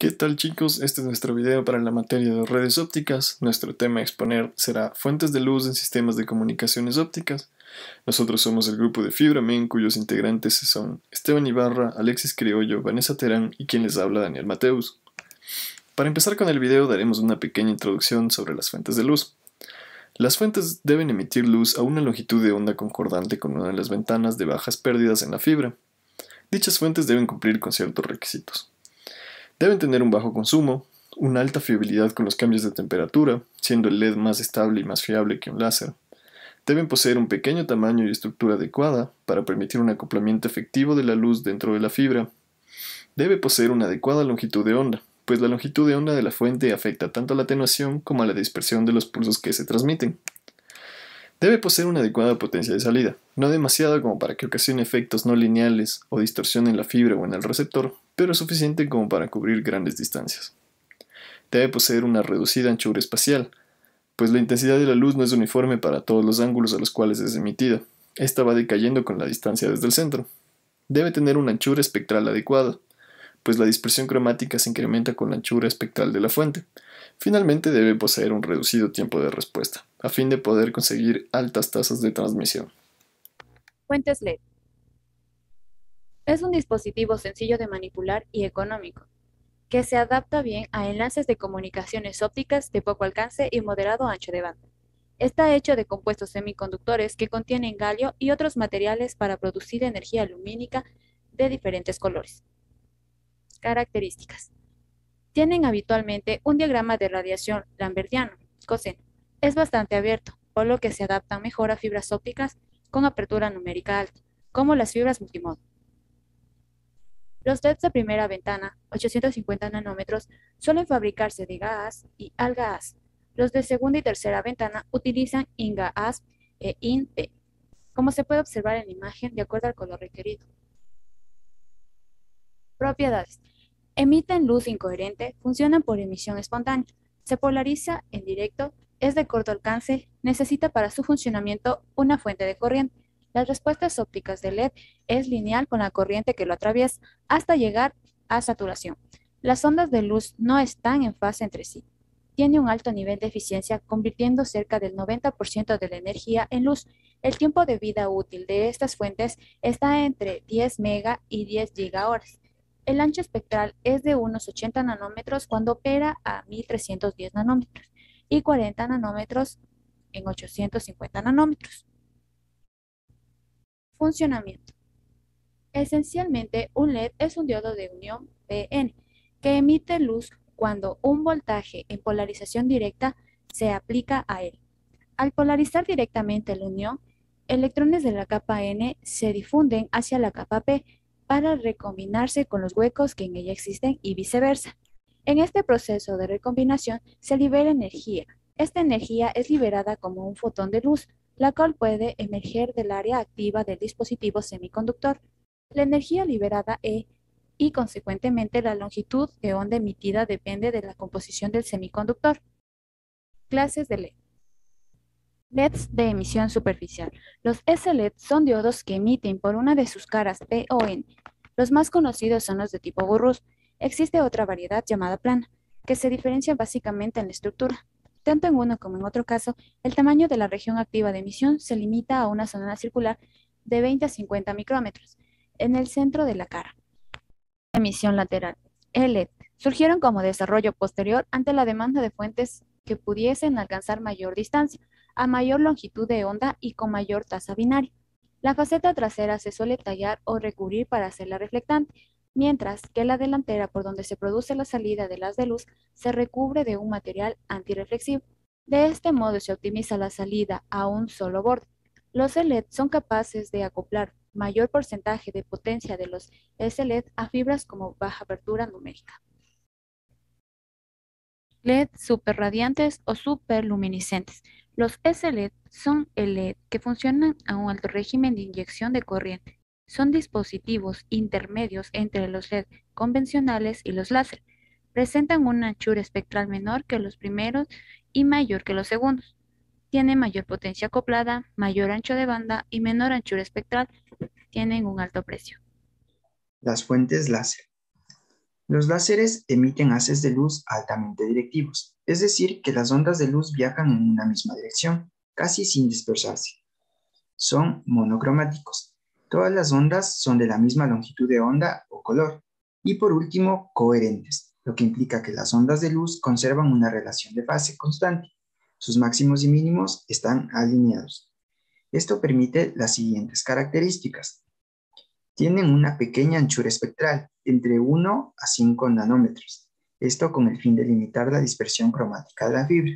¿Qué tal, chicos? Este es nuestro video para la materia de redes ópticas. Nuestro tema a exponer será fuentes de luz en sistemas de comunicaciones ópticas. Nosotros somos el grupo de FibraMen, cuyos integrantes son Esteban Ibarra, Alexis Criollo, Vanessa Terán y quien les habla, Daniel Mateus. Para empezar con el video daremos una pequeña introducción sobre las fuentes de luz. Las fuentes deben emitir luz a una longitud de onda concordante con una de las ventanas de bajas pérdidas en la fibra. Dichas fuentes deben cumplir con ciertos requisitos. Deben tener un bajo consumo, una alta fiabilidad con los cambios de temperatura, siendo el LED más estable y más fiable que un láser. Deben poseer un pequeño tamaño y estructura adecuada para permitir un acoplamiento efectivo de la luz dentro de la fibra. Debe poseer una adecuada longitud de onda, pues la longitud de onda de la fuente afecta tanto a la atenuación como a la dispersión de los pulsos que se transmiten. Debe poseer una adecuada potencia de salida, no demasiada como para que ocasione efectos no lineales o distorsión en la fibra o en el receptor, pero suficiente como para cubrir grandes distancias. Debe poseer una reducida anchura espacial, pues la intensidad de la luz no es uniforme para todos los ángulos a los cuales es emitida. Esta va decayendo con la distancia desde el centro. Debe tener una anchura espectral adecuada, pues la dispersión cromática se incrementa con la anchura espectral de la fuente. Finalmente debe poseer un reducido tiempo de respuesta, a fin de poder conseguir altas tasas de transmisión. Fuentes LED. Es un dispositivo sencillo de manipular y económico, que se adapta bien a enlaces de comunicaciones ópticas de poco alcance y moderado ancho de banda. Está hecho de compuestos semiconductores que contienen galio y otros materiales para producir energía lumínica de diferentes colores. Características. Tienen habitualmente un diagrama de radiación lambertiano, coseno. Es bastante abierto, por lo que se adaptan mejor a fibras ópticas con apertura numérica alta, como las fibras multimodo. Los LEDs de primera ventana, 850 nanómetros, suelen fabricarse de GaAs y AlGaAs. Los de segunda y tercera ventana utilizan InGaAs e InP, como se puede observar en la imagen de acuerdo al color requerido. Propiedades. Emiten luz incoherente, funcionan por emisión espontánea, se polariza en directo, es de corto alcance, necesita para su funcionamiento una fuente de corriente. Las respuestas ópticas del LED es lineal con la corriente que lo atraviesa hasta llegar a saturación. Las ondas de luz no están en fase entre sí. Tiene un alto nivel de eficiencia, convirtiendo cerca del 90% de la energía en luz. El tiempo de vida útil de estas fuentes está entre 10 mega y 10 gigahoras. El ancho espectral es de unos 80 nanómetros cuando opera a 1310 nanómetros y 40 nanómetros en 850 nanómetros. Funcionamiento. Esencialmente, un LED es un diodo de unión PN que emite luz cuando un voltaje en polarización directa se aplica a él. Al polarizar directamente la unión, electrones de la capa N se difunden hacia la capa P para recombinarse con los huecos que en ella existen y viceversa. En este proceso de recombinación se libera energía. Esta energía es liberada como un fotón de luz, la cual puede emerger del área activa del dispositivo semiconductor. La energía liberada E y consecuentemente la longitud de onda emitida depende de la composición del semiconductor. Clases de LED. LEDs de emisión superficial. Los SLED son diodos que emiten por una de sus caras P o N. Los más conocidos son los de tipo Burroughs. Existe otra variedad llamada plana, que se diferencia básicamente en la estructura. Tanto en uno como en otro caso, el tamaño de la región activa de emisión se limita a una zona circular de 20 a 50 micrómetros en el centro de la cara. Emisión lateral. LED surgieron como desarrollo posterior ante la demanda de fuentes que pudiesen alcanzar mayor distancia, a mayor longitud de onda y con mayor tasa binaria. La faceta trasera se suele tallar o recubrir para hacerla reflectante, mientras que la delantera, por donde se produce la salida del haz de luz, se recubre de un material antirreflexivo. De este modo se optimiza la salida a un solo borde. Los LED son capaces de acoplar mayor porcentaje de potencia de los SLED a fibras como baja apertura numérica. LED superradiantes o superluminiscentes. Los SLED son el LED que funcionan a un alto régimen de inyección de corriente. Son dispositivos intermedios entre los LED convencionales y los láser. Presentan una anchura espectral menor que los primeros y mayor que los segundos. Tienen mayor potencia acoplada, mayor ancho de banda y menor anchura espectral. Tienen un alto precio. Las fuentes láser. Los láseres emiten haces de luz altamente directivos, es decir, que las ondas de luz viajan en una misma dirección, casi sin dispersarse. Son monocromáticos. Todas las ondas son de la misma longitud de onda o color. Y por último, coherentes, lo que implica que las ondas de luz conservan una relación de fase constante. Sus máximos y mínimos están alineados. Esto permite las siguientes características. Tienen una pequeña anchura espectral, entre 1 a 5 nanómetros, esto con el fin de limitar la dispersión cromática de la fibra.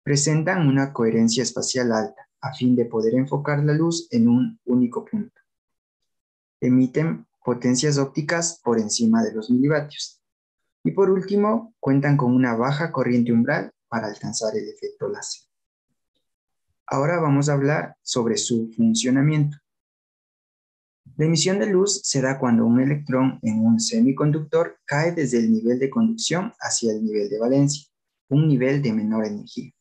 Presentan una coherencia espacial alta, a fin de poder enfocar la luz en un único punto. Emiten potencias ópticas por encima de los milivatios. Y por último, cuentan con una baja corriente umbral para alcanzar el efecto láser. Ahora vamos a hablar sobre su funcionamiento. La emisión de luz se da cuando un electrón en un semiconductor cae desde el nivel de conducción hacia el nivel de valencia, un nivel de menor energía.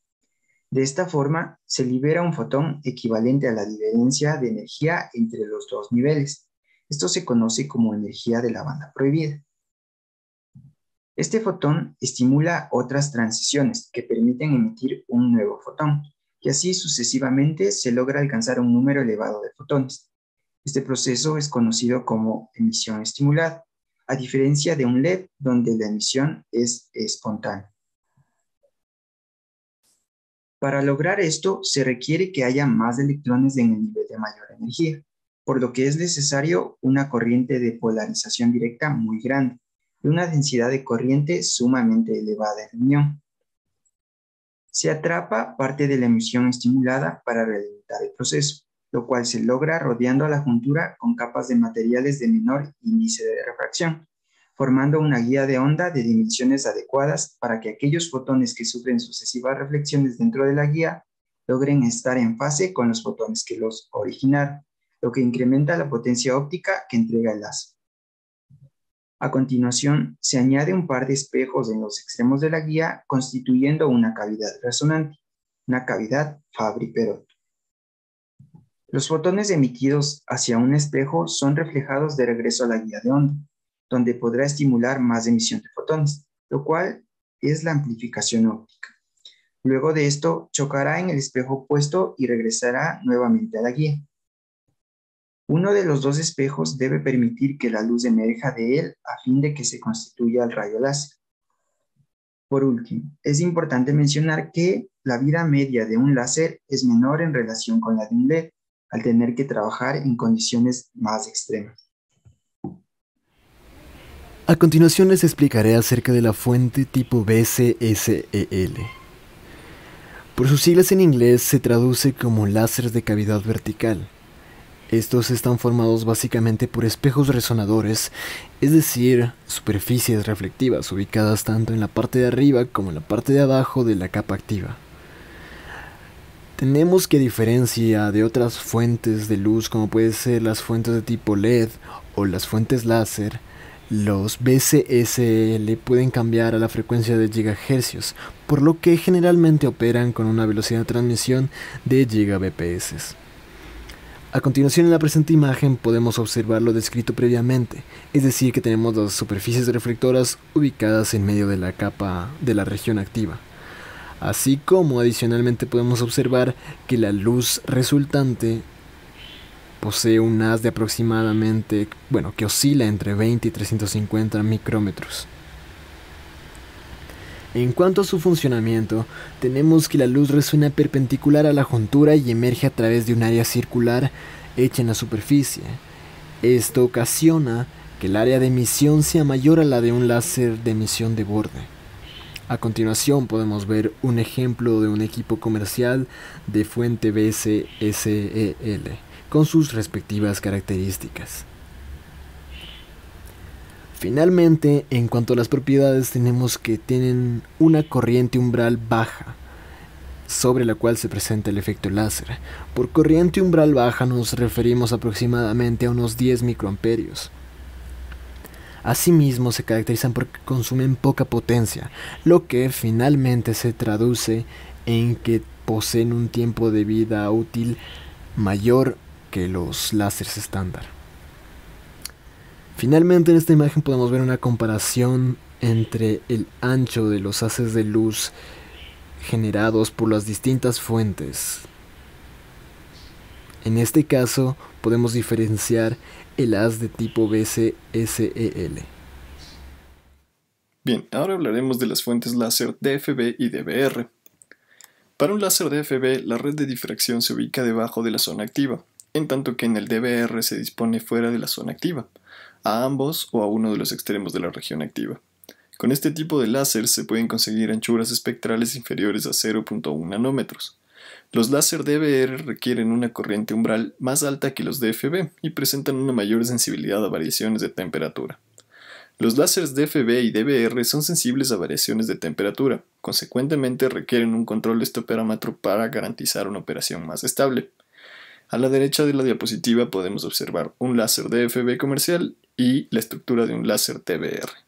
De esta forma, se libera un fotón equivalente a la diferencia de energía entre los dos niveles. Esto se conoce como energía de la banda prohibida. Este fotón estimula otras transiciones que permiten emitir un nuevo fotón, y así sucesivamente se logra alcanzar un número elevado de fotones. Este proceso es conocido como emisión estimulada, a diferencia de un LED donde la emisión es espontánea. Para lograr esto, se requiere que haya más electrones en el nivel de mayor energía, por lo que es necesario una corriente de polarización directa muy grande, de una densidad de corriente sumamente elevada en la unión. Se atrapa parte de la emisión estimulada para ralentizar el proceso, lo cual se logra rodeando a la juntura con capas de materiales de menor índice de refracción, formando una guía de onda de dimensiones adecuadas para que aquellos fotones que sufren sucesivas reflexiones dentro de la guía logren estar en fase con los fotones que los originaron, lo que incrementa la potencia óptica que entrega el láser. A continuación, se añade un par de espejos en los extremos de la guía, constituyendo una cavidad resonante, una cavidad Fabry-Perot. Los fotones emitidos hacia un espejo son reflejados de regreso a la guía de onda, donde podrá estimular más emisión de fotones, lo cual es la amplificación óptica. Luego de esto, chocará en el espejo opuesto y regresará nuevamente a la guía. Uno de los dos espejos debe permitir que la luz emerja de él a fin de que se constituya el rayo láser. Por último, es importante mencionar que la vida media de un láser es menor en relación con la de un LED, al tener que trabajar en condiciones más extremas. A continuación les explicaré acerca de la fuente tipo BCSEL. Por sus siglas en inglés se traduce como láser de cavidad vertical. Estos están formados básicamente por espejos resonadores, es decir, superficies reflectivas ubicadas tanto en la parte de arriba como en la parte de abajo de la capa activa. Tenemos que, a diferencia de otras fuentes de luz como pueden ser las fuentes de tipo LED o las fuentes láser, los BCSL pueden cambiar a la frecuencia de gigahercios, por lo que generalmente operan con una velocidad de transmisión de gigabps. A continuación en la presente imagen podemos observar lo descrito previamente, es decir que tenemos las superficies reflectoras ubicadas en medio de la capa de la región activa. Así como adicionalmente podemos observar que la luz resultante posee un haz de aproximadamente, que oscila entre 20 y 350 micrómetros. En cuanto a su funcionamiento, tenemos que la luz resuena perpendicular a la juntura y emerge a través de un área circular hecha en la superficie. Esto ocasiona que el área de emisión sea mayor a la de un láser de emisión de borde. A continuación podemos ver un ejemplo de un equipo comercial de fuente BCSEL con sus respectivas características. Finalmente, en cuanto a las propiedades, tenemos que tienen una corriente umbral baja, sobre la cual se presenta el efecto láser. Por corriente umbral baja nos referimos aproximadamente a unos 10 microamperios. Asimismo, se caracterizan porque consumen poca potencia, lo que finalmente se traduce en que poseen un tiempo de vida útil mayor que los láseres estándar. Finalmente, en esta imagen podemos ver una comparación entre el ancho de los haces de luz generados por las distintas fuentes. En este caso, podemos diferenciar el haz de tipo BCSEL. Bien, ahora hablaremos de las fuentes láser DFB y DBR. Para un láser DFB, la red de difracción se ubica debajo de la zona activa, en tanto que en el DBR se dispone fuera de la zona activa, a ambos o a uno de los extremos de la región activa. Con este tipo de láser se pueden conseguir anchuras espectrales inferiores a 0.1 nanómetros. Los láser DBR requieren una corriente umbral más alta que los DFB y presentan una mayor sensibilidad a variaciones de temperatura. Los láseres DFB y DBR son sensibles a variaciones de temperatura, consecuentemente requieren un control de este parámetro para garantizar una operación más estable. A la derecha de la diapositiva podemos observar un láser DFB comercial y la estructura de un láser DBR.